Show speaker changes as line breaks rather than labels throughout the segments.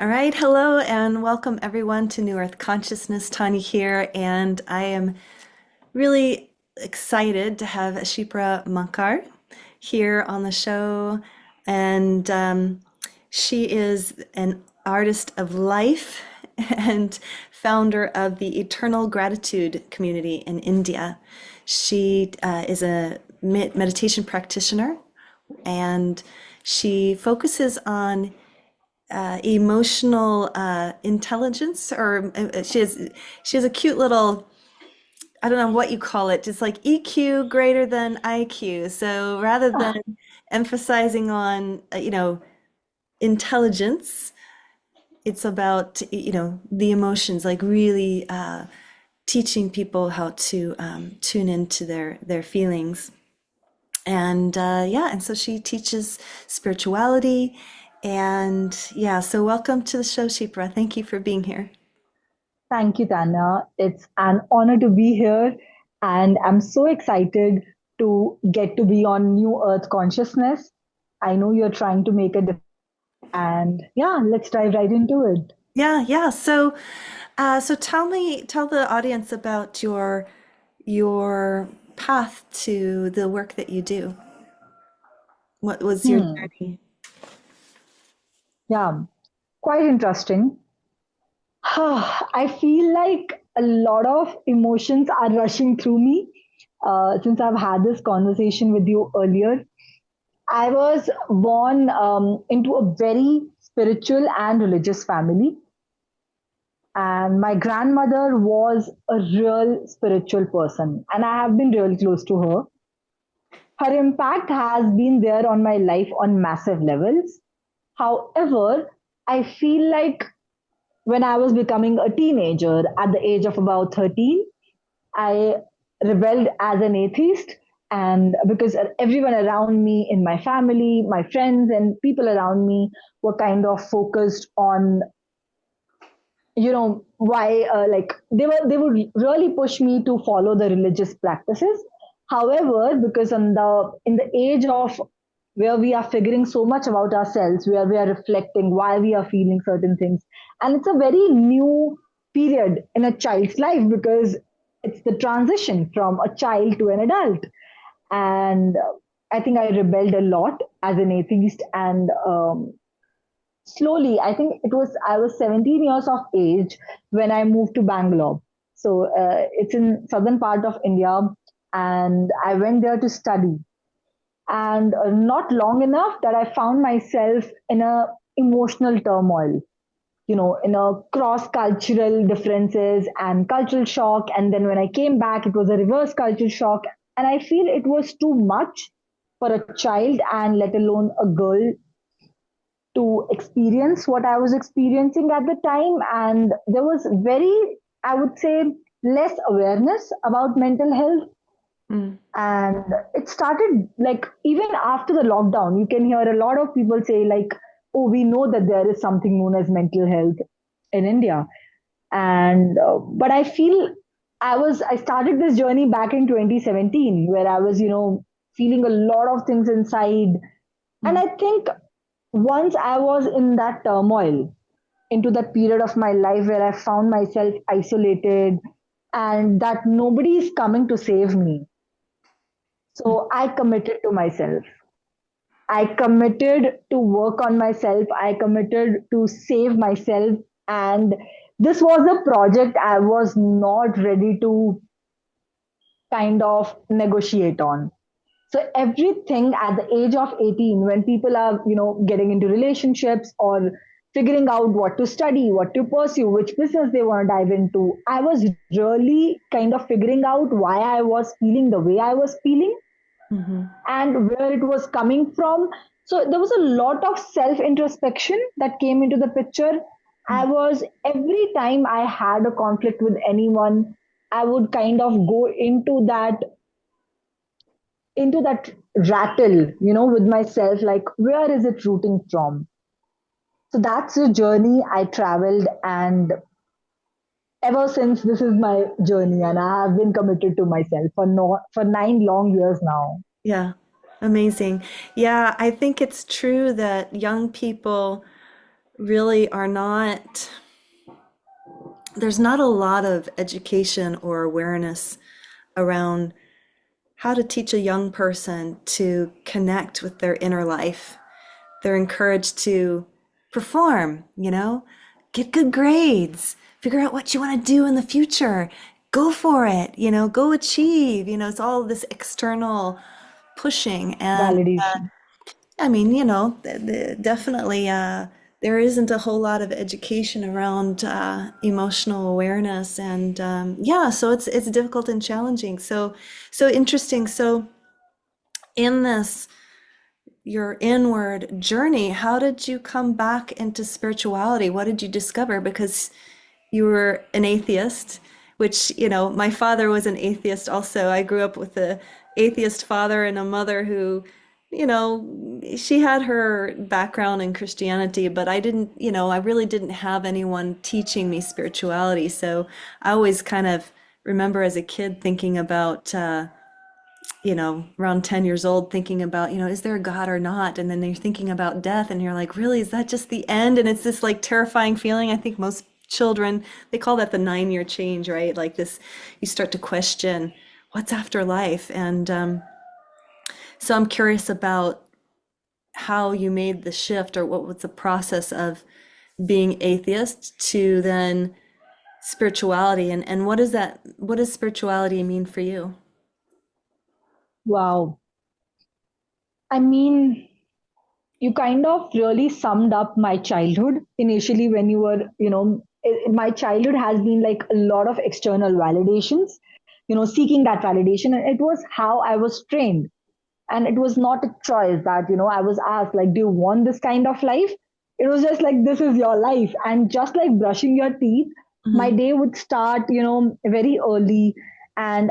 All right, hello and welcome everyone to New Earth Consciousness. Tanya here, and I am really excited to have Shipra Makkar here on the show. And she is an artist of life and founder of the Eternal Gratitude community in India. She is a meditation practitioner and she focuses on emotional intelligence, or she has a cute little, I don't know what you call it, just like EQ greater than IQ. So rather than
Ah,
emphasizing on intelligence, it's about the emotions, like really teaching people how to tune into their feelings. And yeah, and so she teaches spirituality. And yeah, so welcome to the show, Shipra. Thank you for being here.
Thank you, Tanya. It's an honor to be here, and I'm so excited to get to be on New Earth Consciousness. I know you're trying to make a difference, and yeah, let's dive right into it.
Yeah, yeah. So tell the audience about your path to the work that you do. What was your
Hmm.
journey?
Yeah, quite interesting. I feel like a lot of emotions are rushing through me since I've had this conversation with you earlier. I was born into a very spiritual and religious family, and my grandmother was a real spiritual person, and I have been real close to her. Her impact has been there on my life on massive levels. However, I feel like when I was becoming a teenager at the age of about 13, I rebelled as an atheist, and because everyone around me in my family, my friends, and people around me were kind of focused on, why, like they would really push me to follow the religious practices. However, because in the age of where we are figuring so much about ourselves, where we are reflecting why we are feeling certain things, and it's a very new period in a child's life because it's the transition from a child to an adult. And I think I rebelled a lot as an atheist, and slowly, I think I was 17 years of age when I moved to Bangalore. So it's in southern part of India, and I went there to study. And not long enough that I found myself in a emotional turmoil, in a cross cultural differences and cultural shock. And then when I came back, it was a reverse cultural shock. And I feel it was too much for a child, and let alone a girl, to experience what I was experiencing at the time. And there was very, I would say, less awareness about mental health.
Mm.
And it started like even after the lockdown, you can hear a lot of people say, like, oh, we know that there is something known as mental health in India. And but I feel I started this journey back in 2017, where I was, feeling a lot of things inside. And
Mm.
I think once I was in that turmoil, into that period of my life where I found myself isolated and that nobody is coming to save me.
Mm.
So I committed to myself. I committed to work on myself. I committed to save myself. And this was a project I was not ready to kind of negotiate on. So everything at the age of 18, when people are, getting into relationships or figuring out what to study, what to pursue, which business they want to dive into, I was really kind of figuring out why I was feeling the way I was feeling
Mhm.
and where it was coming from. So there was a lot of self introspection that came into the picture. I
Mm.
was, every time I had a conflict with anyone, I would kind of go into that rattle, with myself, like, where is it rooting from? So that's the journey I traveled. And ever since, this is my journey. And I have been committed to myself for, no, for 9 long years now.
Yeah, amazing. Yeah, I think it's true that young people really are not, there's not a lot of education or awareness around how to teach a young person to connect with their inner life. They're encouraged to perform, get good grades, figure out what you want to do in the future, go for it, go achieve, it's all this external pushing. And
Validation.
I mean, definitely there isn't a whole lot of education around emotional awareness, and yeah, so it's difficult and challenging. So interesting. So in this your inward journey, how did you come back into spirituality? What did you discover? Because you were an atheist, which, my father was an atheist also. I grew up with a atheist father and a mother who, she had her background in Christianity, but I didn't, I really didn't have anyone teaching me spirituality. So I always kind of remember as a kid thinking about, around 10 years old, thinking about, is there a God or not? And then you're thinking about death and you're like, really, is that just the end? And it's this like terrifying feeling. I think most children, they call that the 9-year change, right? Like this, you start to question what's after life. And so I'm curious about how you made the shift, or what was the process of being atheist to then spirituality, and what does spirituality mean for you?
Wow. I mean, you kind of really summed up my childhood initially when you were, my childhood has been like a lot of external validations, seeking that validation. And it was how I was trained. And it was not a choice that, I was asked, like, do you want this kind of life? It was just like, this is your life. And just like brushing your teeth, my
Hmm.
day would start, very early. And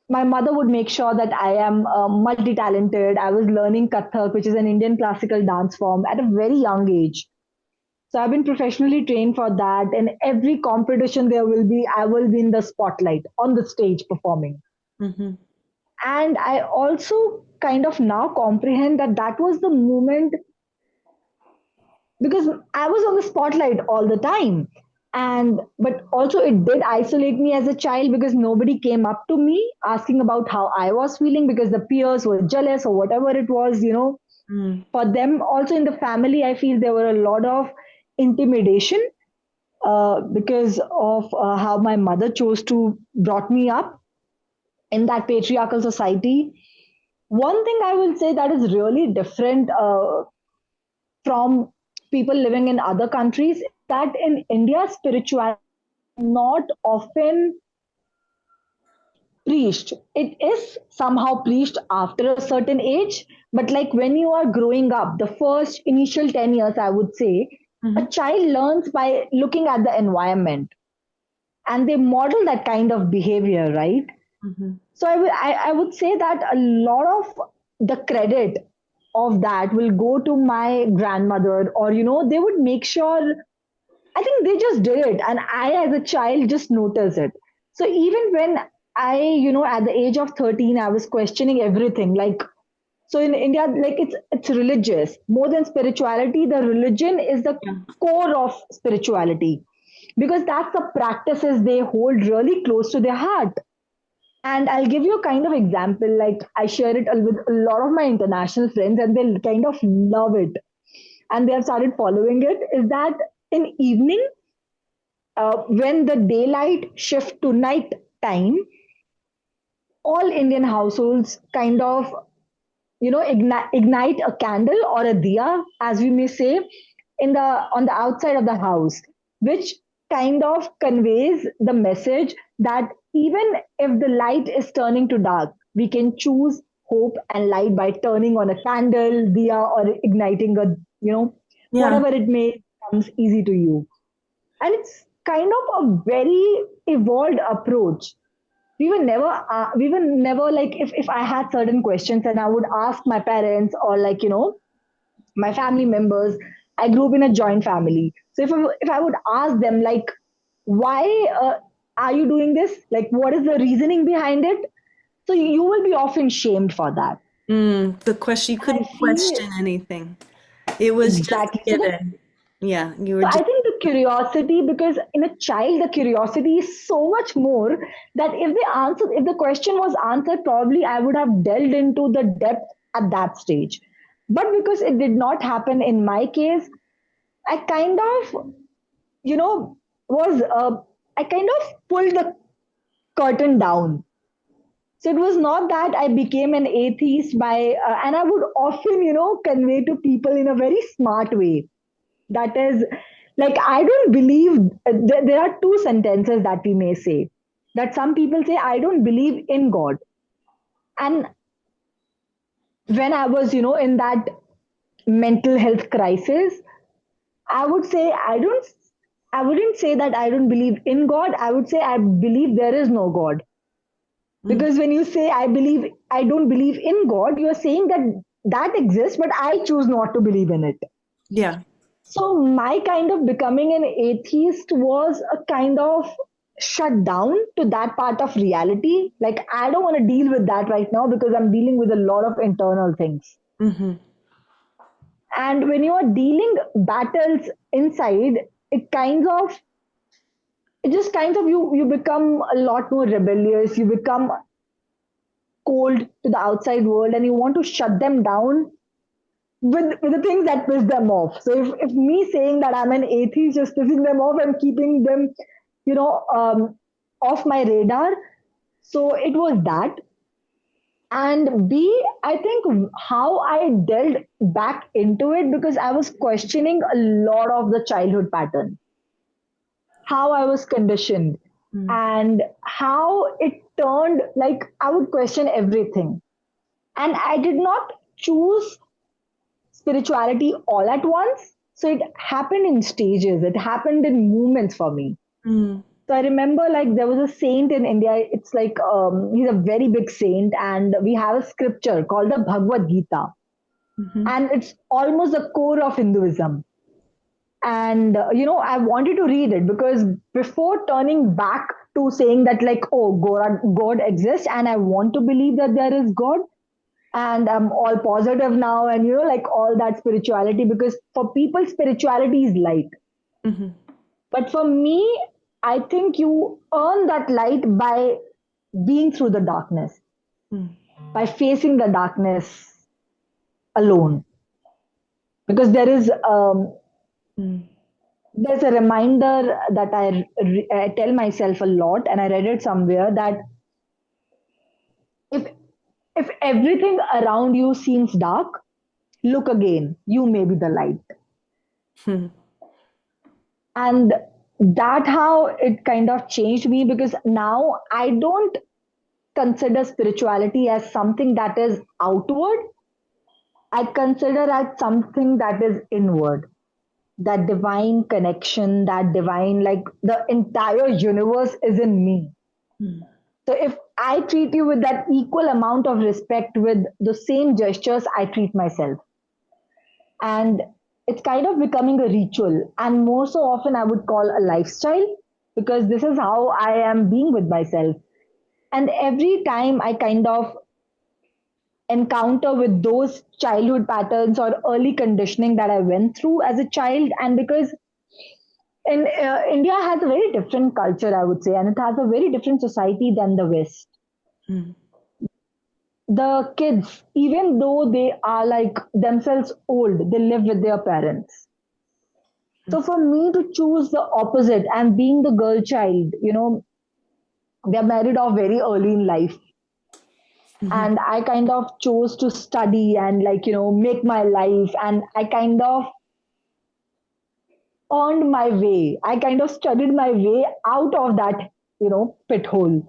my mother would make sure that I am multi-talented. I was learning Kathak, which is an Indian classical dance form, at a very young age. So I've been professionally trained for that. And every competition there will be, I will be in the spotlight on the stage performing.
Hmm.
And I also kind of now comprehend that that was the moment because I was on the spotlight all the time. And but also it did isolate me as a child because nobody came up to me asking about how I was feeling because the peers were jealous or whatever it was,
Mm.
For them also in the family, I feel there were a lot of intimidation because of how my mother chose to brought me up in that patriarchal society. One thing I will say that is really different from people living in other countries that in India, spirituality is not often preached. It is somehow preached after a certain age, but like when you are growing up, the first initial 10 years, I would say, a
Hmm.
child learns by looking at the environment and they model that kind of behavior, right?
Hmm.
So I would say that a lot of the credit of that will go to my grandmother, or they would make sure. I think they just did it, and I, as a child, just noticed it. So even when I, at the age of 13, I was questioning everything. Like, so in India, like it's religious more than spirituality. The religion is the
Yeah.
core of spirituality because that's the practices they hold really close to their heart. And I'll give you a kind of example. Like I share it with a lot of my international friends, and they kind of love it, and they have started following it. Is that in evening, when the daylight shift to night time, all Indian households kind of ignite a candle or a diya, as we may say, in the on the outside of the house, which kind of conveys the message that even if the light is turning to dark, we can choose hope and light by turning on a candle, diya, or igniting a
Yeah.
whatever it may comes easy to you. And it's kind of a very evolved approach. We were never like, if I had certain questions and I would ask my parents or like my family members. I grew up in a joint family, so if I would ask them like, why are you doing this, like what is the reasoning behind it, so you will be often shamed for that.
The question, you
And I
couldn't
feel
question anything. It was just
Exactly.
given. Yeah, you were
So I
just.
think the curiosity, because in a child, the curiosity is so much more that if the question was answered, probably I would have delved into the depth at that stage. But because it did not happen in my case, I kind of, you know, was, I kind of pulled the curtain down. So it was not that I became an atheist and I would often, convey to people in a very smart way. That is, like, I don't believe, there are two sentences that we may say. That some people say, I don't believe in God. And when I was, in that mental health crisis, I would say, I wouldn't say that I don't believe in God. I would say I believe there is no God.
Mm,
Because when you say I don't believe in God, you're saying that that exists, but I choose not to believe in it.
yeah.
So my kind of becoming an atheist was a kind of shut down to that part of reality. Like, I don't want to deal with that right now because I'm dealing with a lot of internal things.
Hmm.
And when you are dealing battles inside, it kinds of it just kinds of you become a lot more rebellious. You become cold to the outside world, and you want to shut them down with the things that piss them off. So if me saying that I'm an atheist is pissing them off, I'm keeping them, you know, off my radar. So it was that. And B, I think how I delved back into it, because I was questioning a lot of the childhood pattern, how I was conditioned,
Mm,
and how it turned, like, I would question everything. And I did not choose spirituality all at once. So it happened in stages, it happened in movements for me.
mm,
So I remember, like, there was a saint in India. It's like, he's a very big saint, and we have a scripture called the Bhagavad Gita.
mhm,
And it's almost the core of Hinduism. And, I wanted to read it because before turning back to saying that, like, oh, God exists, and I want to believe that there is God, and I'm all positive now, and like all that spirituality, because for people spirituality is light,
mhm,
but for me, I think you earn that light by being through the darkness,
mm,
by facing the darkness alone, because
mm,
there's a reminder that I tell myself a lot, and I read it somewhere, that if if everything around you seems dark, look again, you may be the light.
mm,
And that how it kind of changed me, because now I don't consider spirituality as something that is outward. I consider as something that is inward, that divine connection, that divine, like, the entire universe is in me.
mm,
So if I treat you with that equal amount of respect, with the same gestures I treat myself, and it's kind of becoming a ritual, and more so often I would call a lifestyle, because this is how I am being with myself. And every time I kind of encounter with those childhood patterns or early conditioning that I went through as a child, and because in India has a very different culture, I would say, and it has a very different society than the West.
mm,
The kids, even though they are like themselves old, they live with their parents.
mm,
So for me to choose the opposite and being the girl child, they're married off very early in life.
mhm,
And I kind of chose to study and, like, make my life. And I kind of earned my way. I kind of studied my way out of that, pit hole.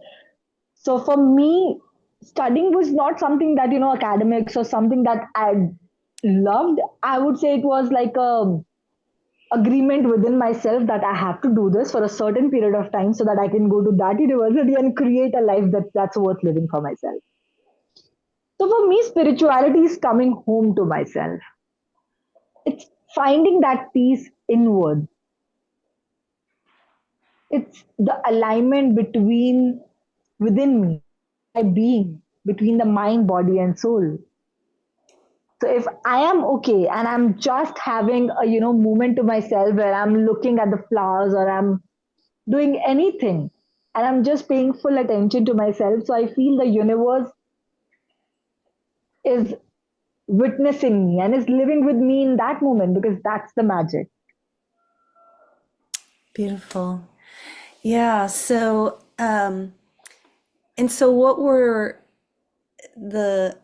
So for me, studying was not something that, academics or something that I loved. I would say it was like a agreement within myself that I have to do this for a certain period of time so that I can go to that university and create a life that's worth living for myself. So for me, spirituality is coming home to myself. It's finding that peace inward. It's the alignment between within me, my being, between the mind, body, and soul. So if I am okay and I'm just having a moment to myself where I'm looking at the flowers or I'm doing anything and I'm just paying full attention to myself, so I feel the universe is witnessing me and is living with me in that moment because that's the magic.
Beautiful. Yeah. So the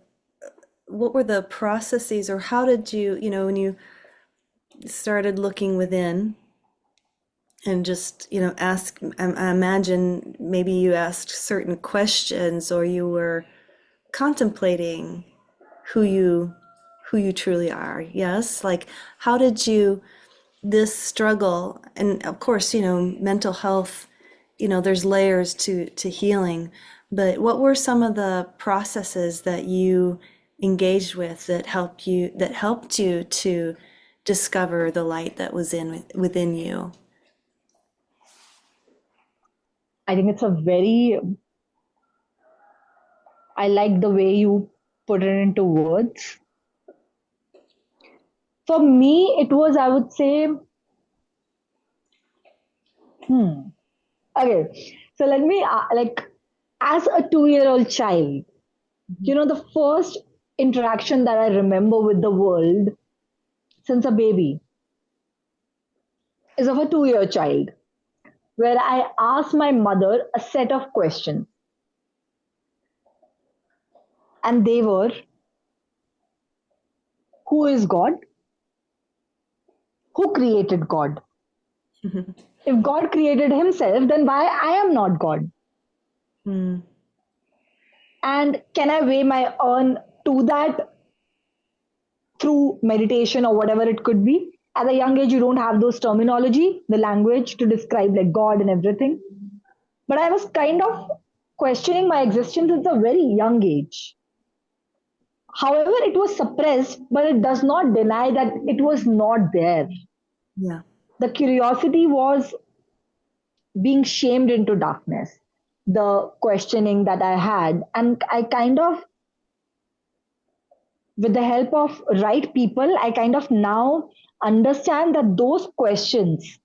what were the processes, or how did you, when you started looking within and just, I imagine maybe you asked certain questions, or you were contemplating who you who you truly are. Yes? Like, how did you this struggle, and of course, mental health, there's layers to healing, but what were some of the processes that you engaged with that helped you to discover the light that was within you?
I think I like the way you put it into words. For me, it was, I would say, okay. So let me, as a 2-year-old child, the first interaction that I remember with the world since a baby is of a 2-year child, where I asked my mother a set of questions. And they were, who is God? Who created God? If God created himself, then why I am not God?
Mm.
And can I weigh my own to that through meditation or whatever it could be? At a young age, you don't have those terminology, the language to describe like God and everything. But I was kind of questioning my existence at a very young age. However, it was suppressed, but it does not deny that it was not there.
Yeah.
The curiosity was being shamed into darkness, the questioning that I had. And I kind of, with the help of right people, I kind of now understand that those questions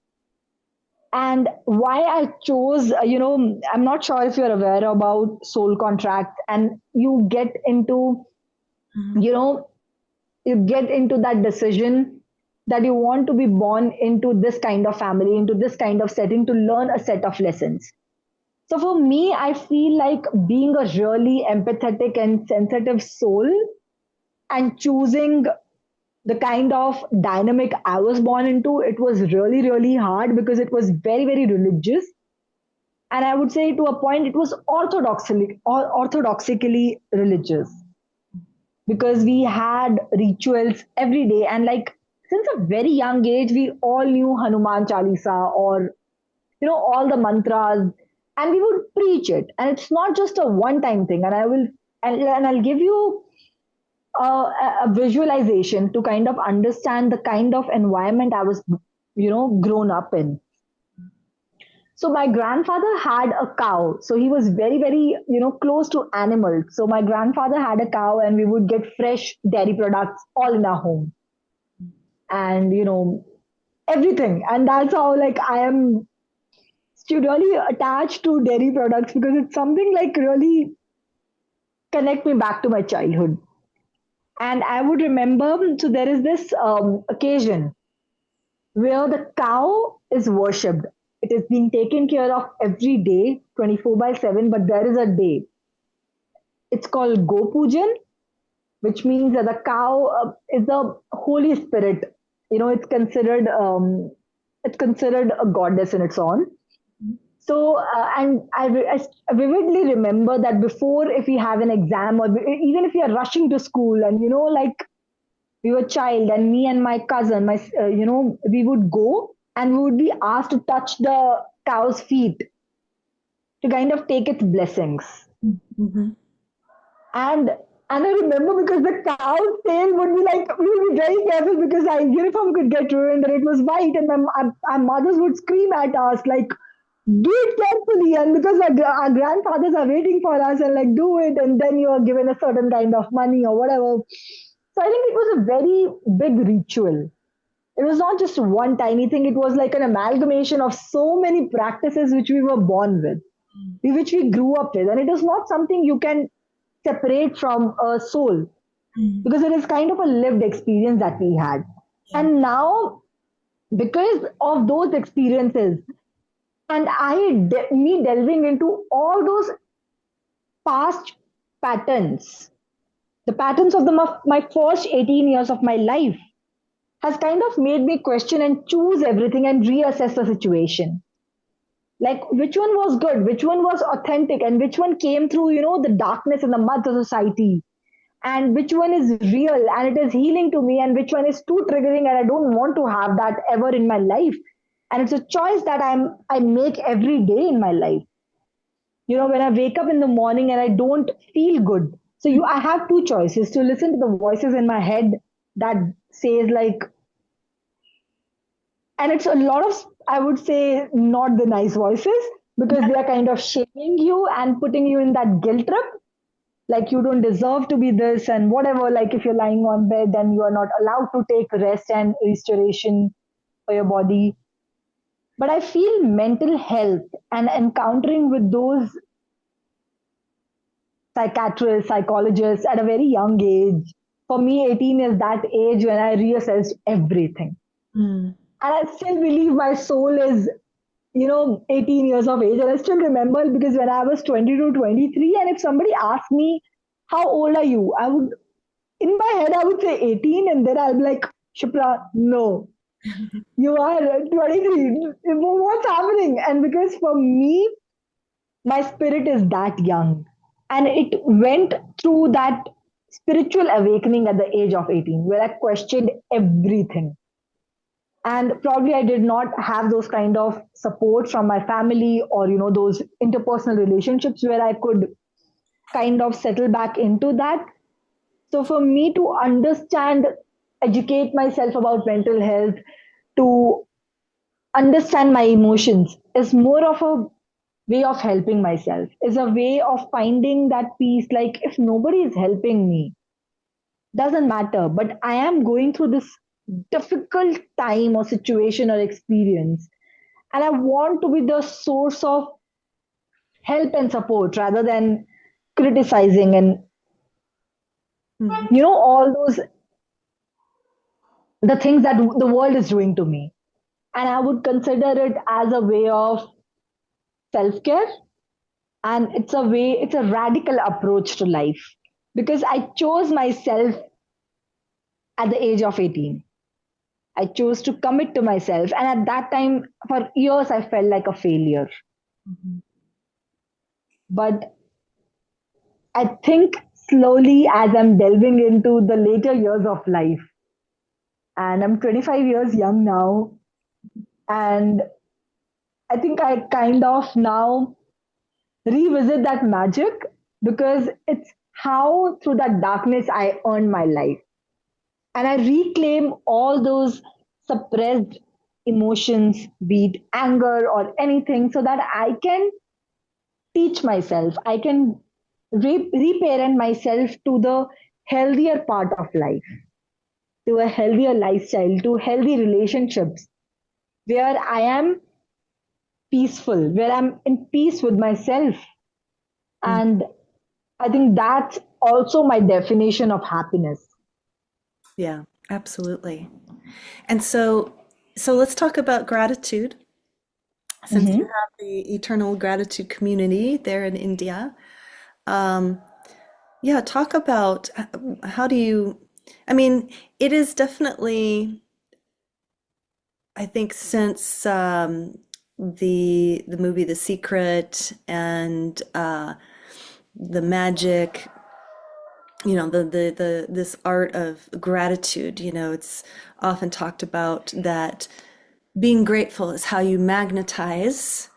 and why I chose, I'm not sure if you're aware about soul contracts and
Mhm.
you know, you get into that decision that you want to be born into this kind of family, into this kind of setting to learn a set of lessons. So for me, I feel like being a really empathetic and sensitive soul and choosing the kind of dynamic I was born into, it was really, really hard because it was very, very religious. And I would say to a point, it was orthodoxically religious because we had rituals every day. And like since a very young age, we all knew Hanuman Chalisa or, all the mantras and we would preach it. And it's not just a one time thing. And I'll give you a visualization to kind of understand the kind of environment I was, grown up in. So my grandfather had a cow. So he was very, very, close to animals. So my grandfather had a cow and we would get fresh dairy products all in our home and, everything. And that's how like I am really attached to dairy products because it's something like really connect me back to my childhood. And I would remember, so there is this occasion where the cow is worshipped. It is being taken care of every day, 24 by 7, but there is a day. It's called Go Pujan, which means that the cow is the Holy Spirit. It's considered a goddess in its own. So, and I vividly remember that before, if we have an exam or even if we are rushing to school, and like we were child and me and my cousin we would go and we would be asked to touch the cow's feet to kind of take its blessings.
Mhm.
And I remember because the cow's tail would be like we would be very careful because our uniform could get ruined and it was white and our mothers would scream at us like do it carefully and because our grandfathers are waiting for us and like do it and then you are given a certain kind of money or whatever. So I think it was a very big ritual. It was not just one tiny thing, it was like an amalgamation of so many practices which we were born with, which we grew up with. And it is not something you can separate from a soul
Mm.
because it is kind of a lived experience that we had.
Yeah.
And now, because of those experiences, and me delving into all those past patterns, the patterns of my first 18 years of my life, has kind of made me question and choose everything and reassess the situation. Like which one was good, which one was authentic, and which one came through, the darkness and the mud of society, and which one is real and it is healing to me, and which one is too triggering and I don't want to have that ever in my life. And it's a choice that I make every day in my life. When I wake up in the morning and I don't feel good, so I have two choices: to listen to the voices in my head that says like, and it's a lot of, I would say, not the nice voices, because they are kind of shaming you and putting you in that guilt trip, like you don't deserve to be this and whatever. Like if you're lying on bed, then you are not allowed to take rest and restoration for your body. But I feel mental health and encountering with those psychiatrists, psychologists at a very young age. For me, 18 is that age when I reassessed everything.
Mm.
And I still believe my soul is, 18 years of age. And I still remember, because when I was 22, 23, and if somebody asked me, how old are you? I would, in my head, I would say 18. And then I'll be like, Shipra, no, you are 23. What's happening? And because for me, my spirit is that young. And it went through that spiritual awakening at the age of 18, where I questioned everything. And probably I did not have those kind of support from my family, or those interpersonal relationships where I could kind of settle back into that. So for me to understand, educate myself about mental health, to understand my emotions, is more of a way of helping myself, is a way of finding that peace. Like if nobody is helping me, doesn't matter, but I am going through this difficult time or situation or experience, and I want to be the source of help and support rather than criticizing and
Mhm.
all those, the things that the world is doing to me. And I would consider it as a way of self-care, and it's a radical approach to life, because I chose myself at the age of 18. I chose to commit to myself, and at that time for years I felt like a failure.
Mhm.
But I think slowly, as I'm delving into the later years of life, and I'm 25 years young now, and I think I kind of now revisit that magic, because it's how through that darkness I earned my life. And I reclaim all those suppressed emotions, be it anger or anything, so that I can teach myself, I can reparent myself to the healthier part of life, to a healthier lifestyle, to healthy relationships where I am peaceful, where I'm in peace with myself.
Mm.
And I think that's also my definition of happiness.
Yeah, absolutely. And so let's talk about gratitude. Since you
Mm-hmm.
have the Eternal Gratitude Community there in India, um, yeah, talk about how do you, I mean, it is definitely, I think since the movie The Secret and the magic, the this art of gratitude, it's often talked about that being grateful is how you magnetize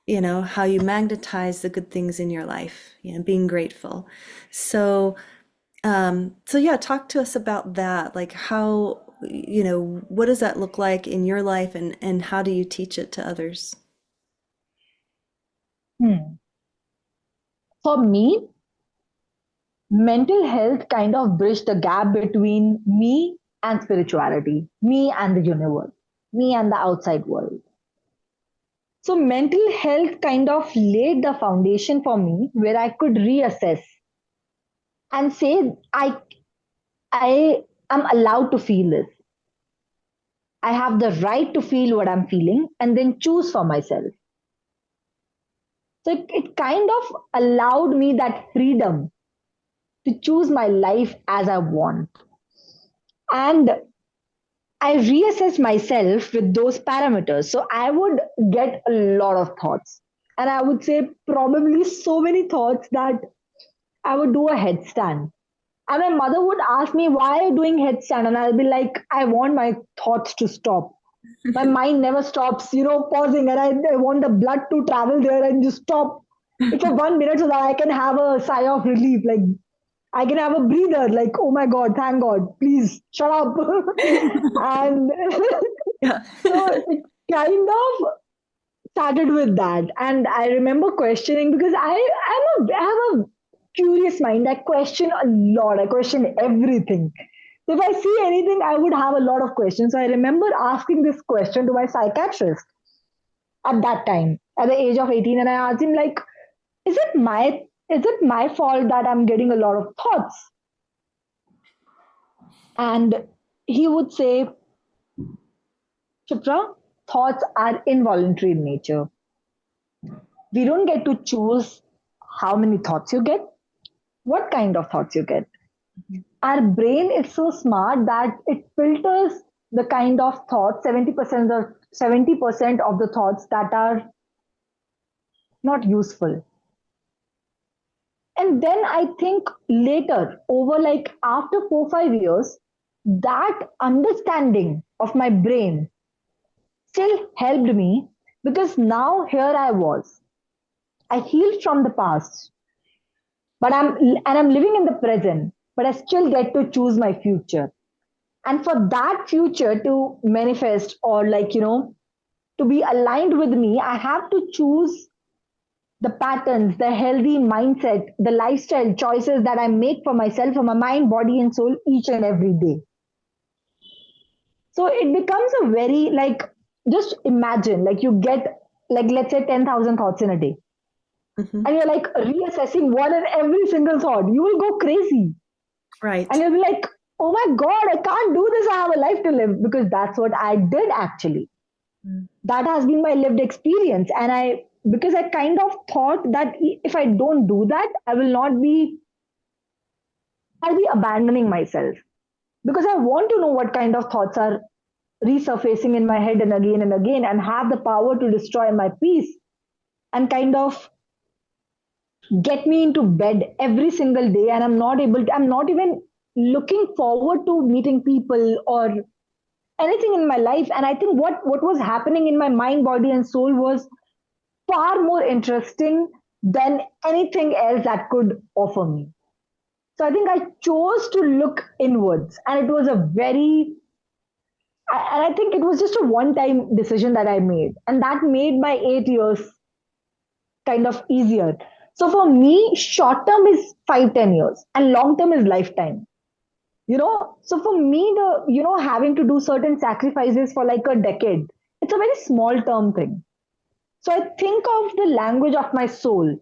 the good things in your life, being grateful. So, so yeah, talk to us about that. Like what does that look like in your life and how do you teach it to others?
Hmm. For me, mental health kind of bridged the gap between me and spirituality, me and the universe, me and the outside world. So mental health kind of laid the foundation for me where I could reassess and say I am allowed to feel this. I have the right to feel what I'm feeling and then choose for myself. So it kind of allowed me that freedom to choose my life as I want. And I reassess myself with those parameters. So I would get a lot of thoughts. And I would say probably so many thoughts that I would do a headstand. And my mother would ask me, why are you doing headstand? And I'll be like, I want my thoughts to stop. My mind never stops, pausing. And I want the blood to travel there and just stop it for 1 minute so that I can have a sigh of relief. Like, I can have a breather, like, oh my God, thank God, please shut up. And
Yeah.
so it kind of started with that. And I remember questioning because I have a curious mind. I question a lot, I question everything. So if I see anything, I would have a lot of questions. So I remember asking this question to my psychiatrist at that time, at the age of 18, and I asked him, like, is it my is it my fault that I'm getting a lot of thoughts? And he would say, Shipra, thoughts are involuntary in nature. We don't get to choose how many thoughts you get, what kind of thoughts you get. Our brain is so smart that it filters the kind of thoughts, 70% of the thoughts that are not useful. And then I think later, over like after 4, 5 years, that understanding of my brain still helped me because now here I was. I healed from the past, but I'm living in the present, but I still get to choose my future. And for that future to manifest or to be aligned with me, I have to choose the patterns, the healthy mindset, the lifestyle choices that I make for myself, for my mind, body, and soul each and every day. So it becomes a very just imagine, like you get, like, let's say 10,000 thoughts in a day,
Mhm.
and you're like reassessing one and every single thought, you will go crazy. And
Right.
you'll be like, oh my God, I can't do this. I have a life to live because that's what I did actually.
Mm.
That has been my lived experience. And because I kind of thought that if I don't do that, I'll be abandoning myself because I want to know what kind of thoughts are resurfacing in my head and again and have the power to destroy my peace and kind of get me into bed every single day. And I'm not even looking forward to meeting people or anything in my life. And I think what was happening in my mind, body, and soul was far more interesting than anything else that could offer me. So I think I chose to look inwards, and it was and I think it was just a one-time decision that I made, and that made my 8 years kind of easier. So for me, short term is 5, 10 years, and long term is lifetime. So for me, having to do certain sacrifices for like a decade, it's a very small term thing. So I think of the language of my soul.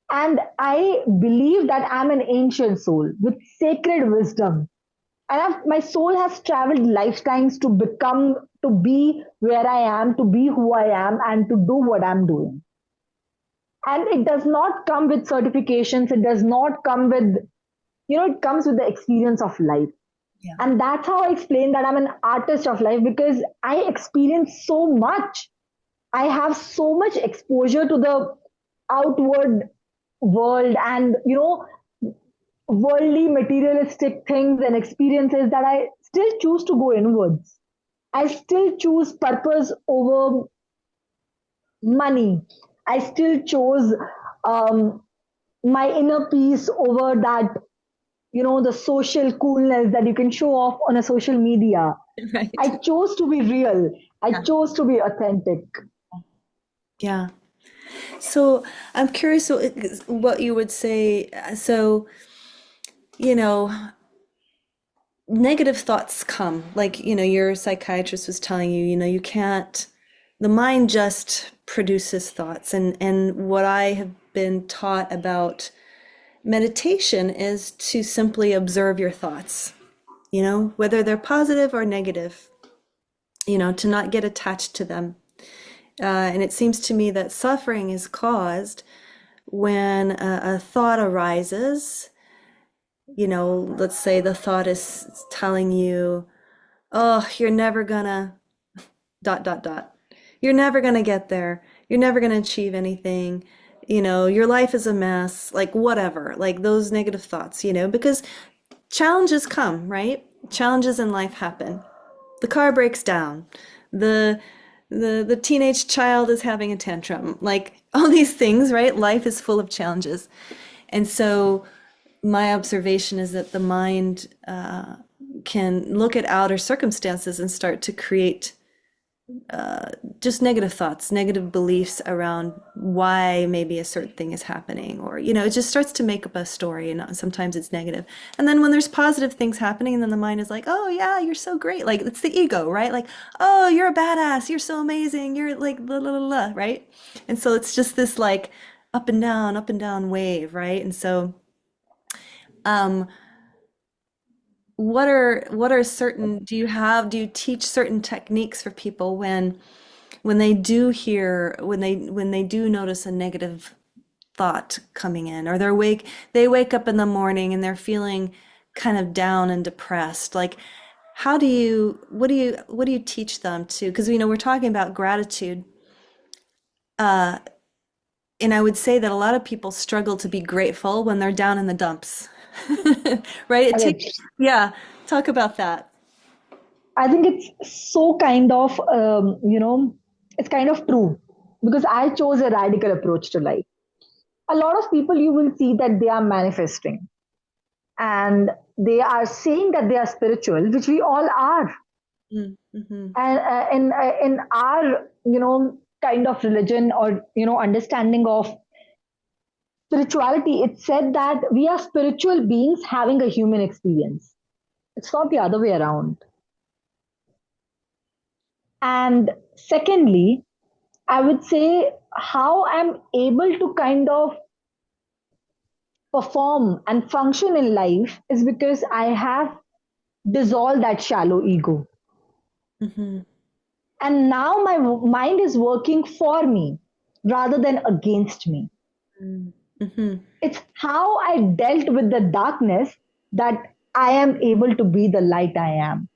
And I believe that I'm an ancient soul with sacred wisdom. And my soul has traveled lifetimes to be where I am, to be who I am, and to do what I'm doing. And it does not come with certifications. It does not come with, it comes with the experience of life.
Yeah.
And that's how I explain that I'm an artist of life because I experience so much. I have so much exposure to the outward world and worldly materialistic things and experiences that I still choose to go inwards. I still choose purpose over money. I still chose um, my inner peace over that, the social coolness that you can show off on a social media.
Right.
I chose to be real. I
Yeah.
chose to be authentic.
Yeah. So I'm curious what you would say. So, you know, negative thoughts come. Like, your psychiatrist was telling you, you can't, the mind just produces thoughts. And what I have been taught about meditation is to simply observe your thoughts, whether they're positive or negative, to not get attached to them. And it seems to me that suffering is caused when a thought arises. Let's say the thought is telling you, oh, you're never gonna dot dot dot. You're never gonna get there. You're never gonna achieve anything. Your life is a mess, like whatever, like those negative thoughts, because challenges come, right? Challenges in life happen. The car breaks down. The the teenage child is having a tantrum. Like all these things, right? Life is full of challenges. And so my observation is that the mind can look at outer circumstances and start to create just negative thoughts, negative beliefs around why maybe a certain thing is happening, or it just starts to make up a story, and sometimes it's negative. And then when there's positive things happening, and then the mind is like, "Oh yeah, you're so great!" Like it's the ego, right? Like, "Oh, you're a badass. You're so amazing. You're like la la la la," right? And so it's just this like up and down wave, right? And so, um, what are certain? Do you teach certain techniques for people when they do hear when they do notice a negative thought coming in, or they wake up in the morning and they're feeling kind of down and depressed, like how do you what do you teach them to, because we're talking about gratitude, and I would say that a lot of people struggle to be grateful when they're down in the dumps. Right, it takes,
Correct.
yeah, talk about that.
I think it's so kind of, it's kind of true because I chose a radical approach to life. A lot of people you will see that they are manifesting and they are saying that they are spiritual, which we all are.
Mm-hmm.
And in our, kind of religion or, understanding of spirituality, it's said that we are spiritual beings having a human experience. It's not the other way around. And secondly, I would say how I'm able to kind of perform and function in life is because I have dissolved that shallow ego.
Mm-hmm.
And now my mind is working for me rather than against me.
Mm-hmm.
It's how I dealt with the darkness that I am able to be the light I am.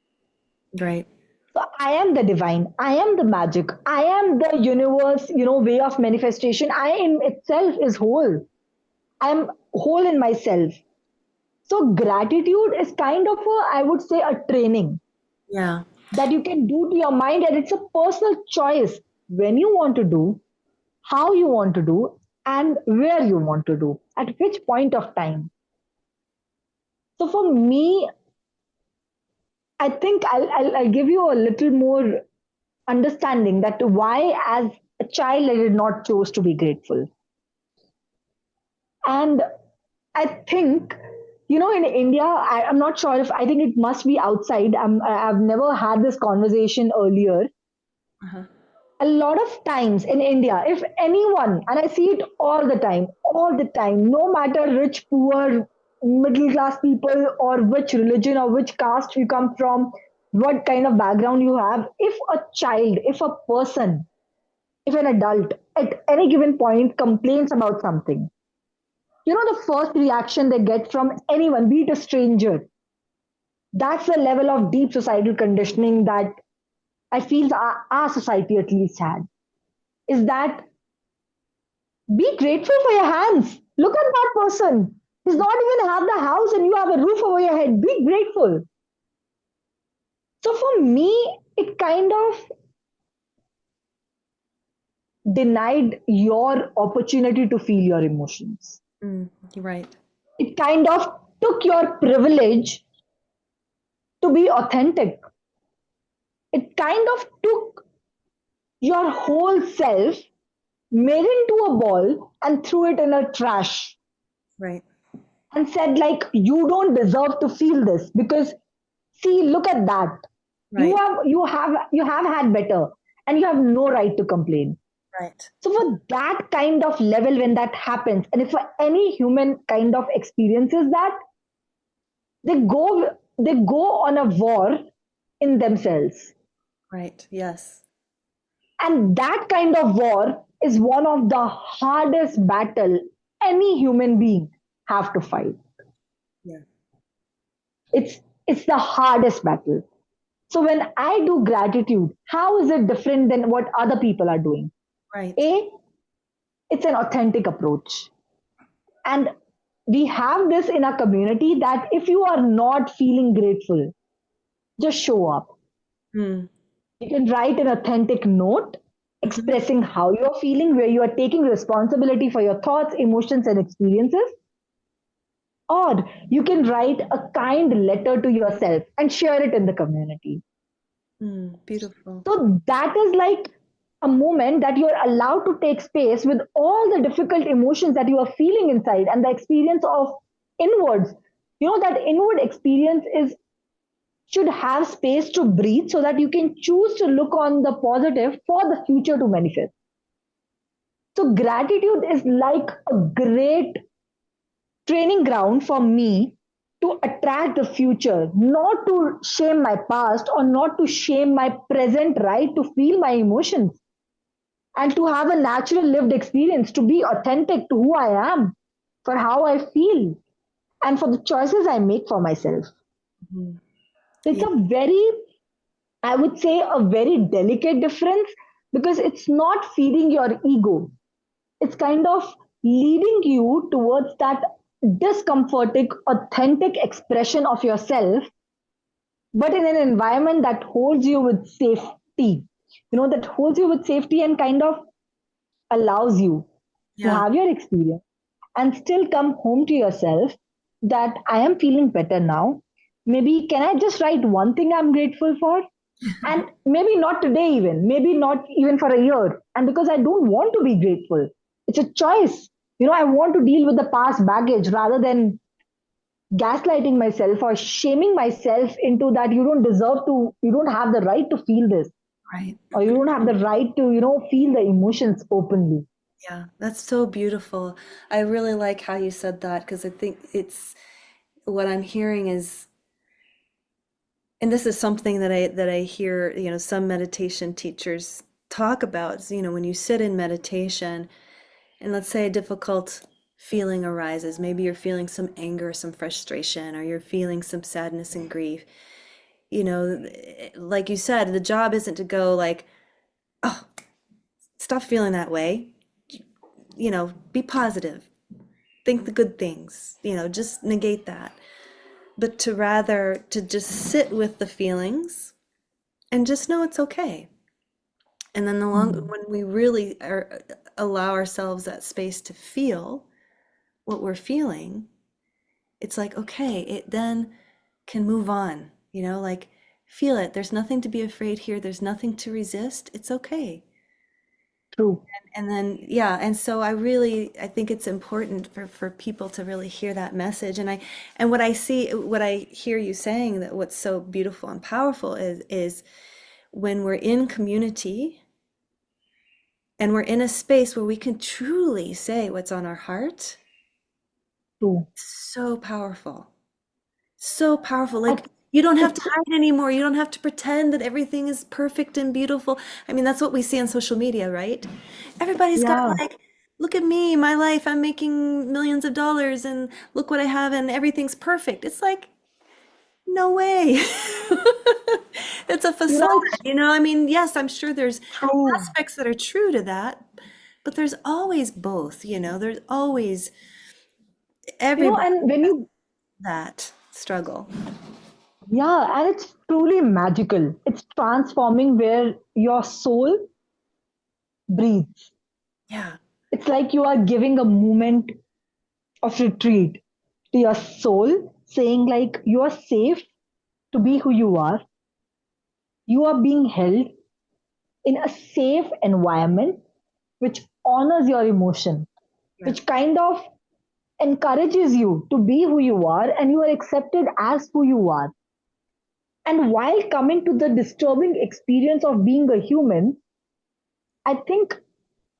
Right.
So I am the divine. I am the magic. I am the universe, way of manifestation. I in itself is whole. I am whole in myself. So gratitude is kind of a, I would say, a training
Yeah.
that you can do to your mind, and it's a personal choice when you want to do, how you want to do, and where you want to do, at which point of time. So for me, I think I'll give you a little more understanding that why, as a child, I did not choose to be grateful. And I think, in India, I'm not sure if I think it must be outside. I've never had this conversation earlier.
Uh-huh.
A lot of times in India, if anyone, and I see it all the time, no matter rich, poor, middle class people, or which religion or which caste you come from, what kind of background you have, if a child, if a person, if an adult at any given point complains about something, the first reaction they get from anyone, be it a stranger, that's the level of deep societal conditioning that I feel our society at least had. Is that be grateful for your hands. Look at that person. He's not even have the house and you have a roof over your head. Be grateful. So for me, it kind of denied your opportunity to feel your emotions.
You're right.
It kind of took your privilege to be authentic. It kind of took your whole self made into a ball and threw it in a trash
Right.
and said like, you don't deserve to feel this because see, look at that.
Right.
You have had better and you have no right to complain.
Right.
So for that kind of level, when that happens, and if for any human kind of experiences that, they go on a war in themselves.
Right. Yes.
And that kind of war is one of the hardest battle any human being have to fight.
Yeah.
It's it's the hardest battle. So when I do gratitude, how is it different than what other people are doing?
Right.
A, it's an authentic approach. And we have this in our community that if you are not feeling grateful, just show up.
Mm.
You can write an authentic note
Hmm.
expressing how you're feeling, where you are taking responsibility for your thoughts, emotions, and experiences. Or you can write a kind letter to yourself and share it in the community.
Mm. Beautiful.
So that is like a moment that you're allowed to take space with all the difficult emotions that you are feeling inside and the experience of inwards. You know, that inward experience is should have space to breathe so that you can choose to look on the positive for the future to manifest. So gratitude is like a great training ground for me to attract the future, not to shame my past or not to shame my present right to feel my emotions and to have a natural lived experience, to be authentic to who I am, for how I feel, and for the choices I make for myself.
Mhm.
It's
Yeah.
a very, I would say, a very delicate difference because it's not feeding your ego. It's kind of leading you towards that discomforting, authentic expression of yourself, but in an environment that holds you with safety. You know, that holds you with safety and kind of allows you to
Yeah.
have your experience and still come home to yourself that I am feeling better now. Maybe can I just write one thing I'm grateful for? And maybe not today, even, maybe not even for a year. And because I don't want to be grateful, it's a choice. You know, I want to deal with the past baggage rather than gaslighting myself or shaming myself into that you don't deserve to, you don't have the right to feel this,
Right.
or you don't have the right to, feel the emotions openly.
Yeah. That's so beautiful. I really like how you said that because I think it's what I'm hearing is, and this is something that I hear, some meditation teachers talk about, is, when you sit in meditation and let's say a difficult feeling arises, maybe you're feeling some anger, some frustration, or you're feeling some sadness and grief. Like you said, the job isn't to go like, oh, stop feeling that way. Be positive. Think the good things. Just negate that. But to rather to just sit with the feelings and just know it's okay. And then
Mm.
when we really allow ourselves that space to feel what we're feeling, it's like, okay, it then can move on, like feel it. There's nothing to be afraid here. There's nothing to resist. It's okay.
True.
And then, yeah, and so I think it's important for people to really hear that message. And what I hear you saying, that what's so beautiful and powerful is when we're in community and we're in a space where we can truly say what's on our heart,
True.
so powerful. So powerful.
I,
Like you don't have to
it's
hide anymore. You don't have to pretend that everything is perfect and beautiful. I mean, that's what we see on social media, right? Everybody's got
yeah.
like, look at me, my life, I'm making millions of dollars and look what I have and everything's perfect. It's like, no way. It's a
You
facade,
know, it's
I mean, yes, I'm sure there's
true.
aspects that are true to that, but there's always both, there's always everybody
And when
has
you,
that struggle.
yeah, and it's truly magical. It's transforming where your soul breathes.
Yeah.
It's like you are giving a moment of retreat to your soul, saying, like, you are safe to be who you are. You are being held in a safe environment, which honors your emotion,
Yeah.
which kind of encourages you to be who you are and you are accepted as who you are. And while coming to the disturbing experience of being a human, I think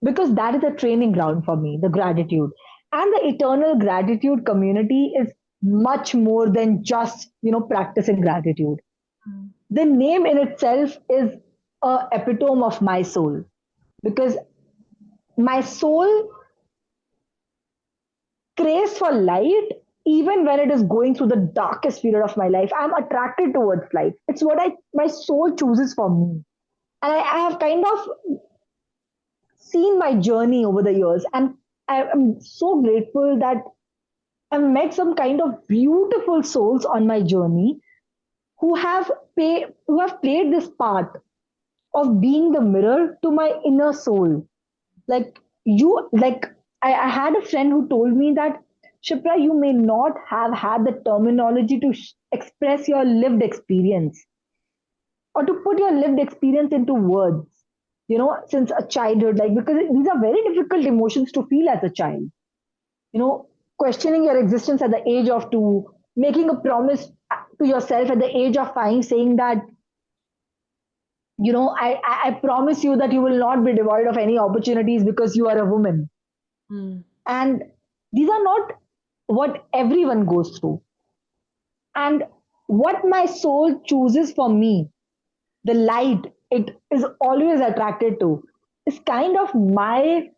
because that is a training ground for me, the gratitude. And the eternal gratitude community is much more than just, practicing gratitude.
Mm.
The name in itself is a epitome of my soul because my soul craves for light even when it is going through the darkest period of my life. I'm attracted towards light. It's what my soul chooses for me. And I have kind of seen my journey over the years, and I am so grateful that I've met some kind of beautiful souls on my journey who have played this part of being the mirror to my inner soul. Like I had a friend who told me that, Shipra, you may not have had the terminology to express your lived experience or to put your lived experience into words, since a childhood, like, because these are very difficult emotions to feel as a child, you know, questioning your existence at the age of 2, making a promise to yourself at the age of 5, saying that, I promise you that you will not be devoid of any opportunities because you are a woman.
Mm.
And these are not what everyone goes through. And what my soul chooses for me, the light it is always attracted to, is kind of my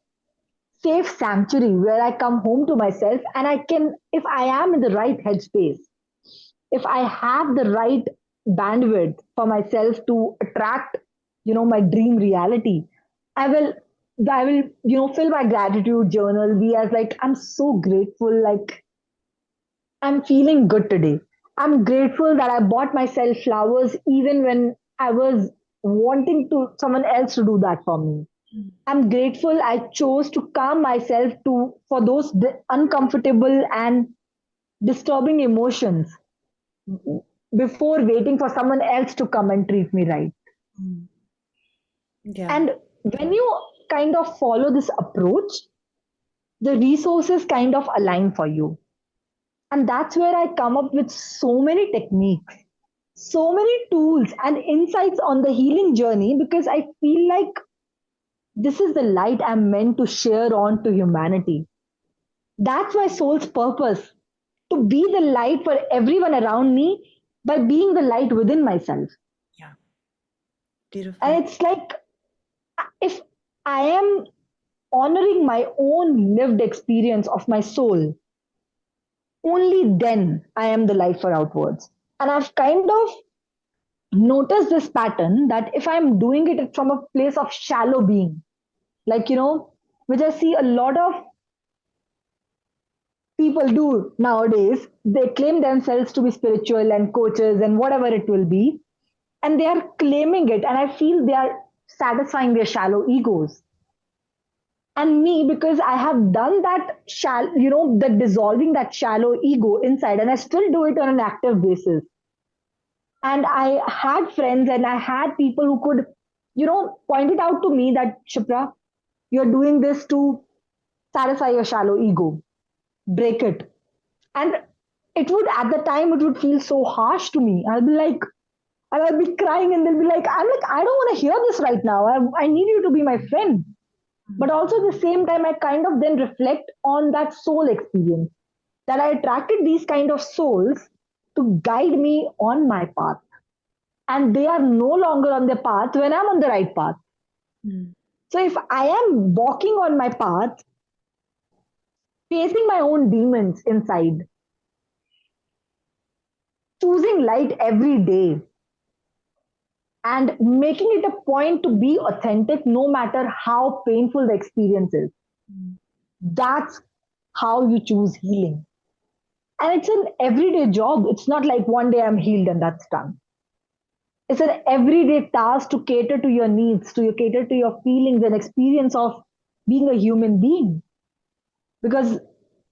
safe sanctuary where I come home to myself and I can, if I am in the right headspace, if I have the right bandwidth for myself to attract, my dream reality, I will, fill my gratitude journal, be as like, I'm so grateful, like, I'm feeling good today. I'm grateful that I bought myself flowers even when I was wanting to someone else to do that for me.
Mm.
I'm grateful I chose to calm myself to for those uncomfortable and disturbing emotions before waiting for someone else to come and treat me right.
Mm. Yeah.
And when you kind of follow this approach, the resources kind of align for you. And that's where I come up with so many techniques, so many tools and insights on the healing journey because I feel like this is the light I'm meant to share on to humanity. That's my soul's purpose, to be the light for everyone around me by being the light within myself.
Yeah. Beautiful.
And it's like if I am honoring my own lived experience of my soul, only then I am the light for outwards. And I've kind of noticed this pattern that if I'm doing it from a place of shallow being, like, which I see a lot of people do nowadays, they claim themselves to be spiritual and coaches and whatever it will be, and they are claiming it, and I feel they are satisfying their shallow egos. And me, because I have done that the dissolving that shallow ego inside, and I still do it on an active basis. And I had friends and I had people who could, point it out to me that, Shipra, you're doing this to satisfy your shallow ego, break it. And it would, at the time, it would feel so harsh to me. I'll be like, and I'll be crying, and they'll be like, I'm like, I don't want to hear this right now. I need you to be my friend. But
Mm.
also at the same time, I kind of then reflect on that soul experience, that I attracted these kind of souls to guide me on my path. And they are no longer on the path when I'm on the right path.
Mm.
So if I am walking on my path, facing my own demons inside, choosing light every day, and making it a point to be authentic no matter how painful the experience is,
Mm.
that's how you choose healing. And it's an everyday job. It's not like one day I'm healed and that's done. It's an everyday task to cater to your needs, to cater to your feelings and experience of being a human being. Because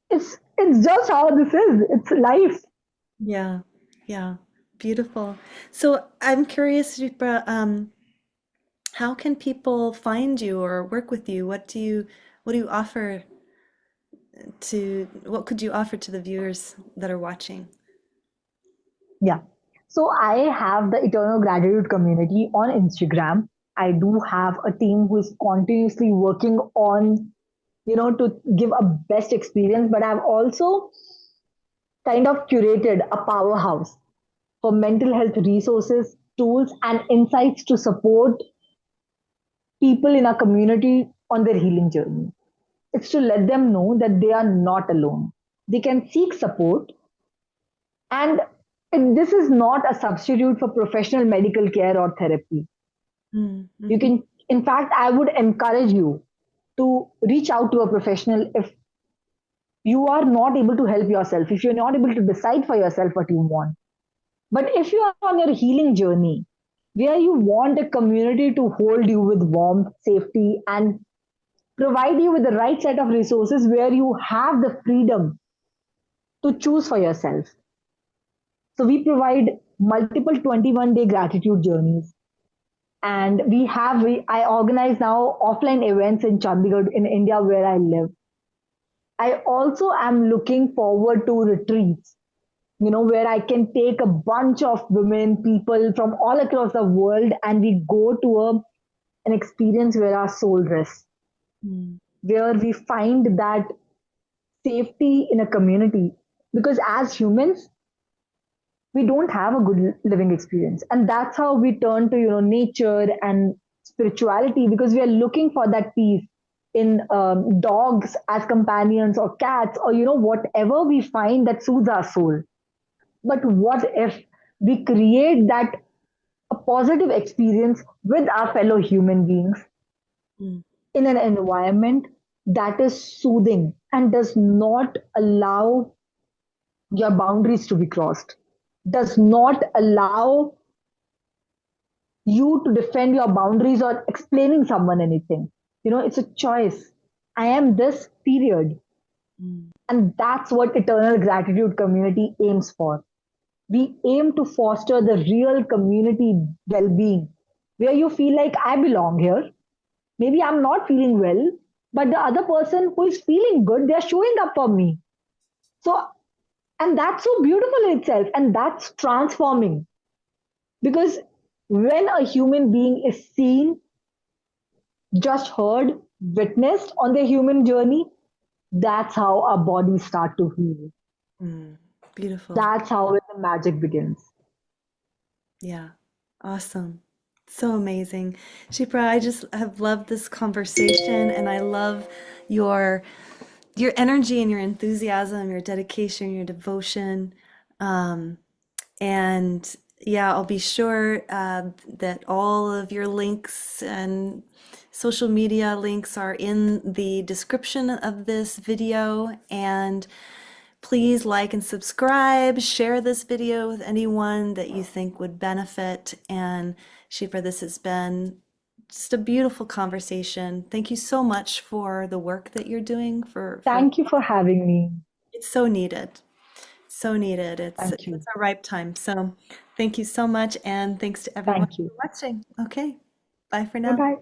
it's just how this is. It's life.
Yeah. Yeah. Beautiful. So I'm curious, Shipra, how can people find you or work with you? What do you what do you offer what could you offer to the viewers that are watching?
Yeah. So I have the Eternal Gratitude community on Instagram. I do have a team who is continuously working on, to give a best experience, but I've also kind of curated a powerhouse for mental health resources, tools, and insights to support people in our community on their healing journey. It's to let them know that they are not alone. They can seek support, and this is not a substitute for professional medical care or therapy. You
Mm-hmm.
can, in fact, I would encourage you to reach out to a professional if you are not able to help yourself, if you're not able to decide for yourself what you want. But if you are on your healing journey, where you want a community to hold you with warmth, safety, and provide you with the right set of resources where you have the freedom to choose for yourself. So we provide multiple 21-day gratitude journeys. And I organize now offline events in Chandigarh in India where I live. I also am looking forward to retreats, where I can take a bunch of women, people from all across the world, and we go to an experience where our soul rests,
Mm.
where we find that safety in a community. Because as humans, we don't have a good living experience. And that's how we turn to, nature and spirituality because we are looking for that peace in dogs as companions or cats or, whatever we find that soothes our soul. But what if we create that a positive experience with our fellow human beings
Mm.
in an environment that is soothing and does not allow your boundaries to be crossed, does not allow you to defend your boundaries or explaining someone anything. It's a choice. I am this period.
Mm.
And that's what Eternal Gratitude community aims for. We aim to foster the real community well being where you feel like I belong here. Maybe I'm not feeling well, but the other person who is feeling good, they're showing up for me. So, and that's so beautiful in itself. And that's transforming because when a human being is seen, just heard, witnessed on their human journey, that's how our bodies start to heal.
Mm. Beautiful.
That's how the magic begins.
Yeah. Awesome. So amazing. Shipra, I just have loved this conversation and I love your your energy and your enthusiasm, your dedication, your devotion. Um, and yeah, I'll be sure that all of your links and social media links are in the description of this video. And please like and subscribe, share this video with anyone that you think would benefit. And Shipra, this has been just a beautiful conversation. Thank you so much for the work that you're doing for
Thank you for having me.
it's so needed. So needed.
Thank
It's
you.
a ripe time. So thank you so much and thanks to everyone
Thank you.
for watching. Okay. Bye for
Bye
now.
bye.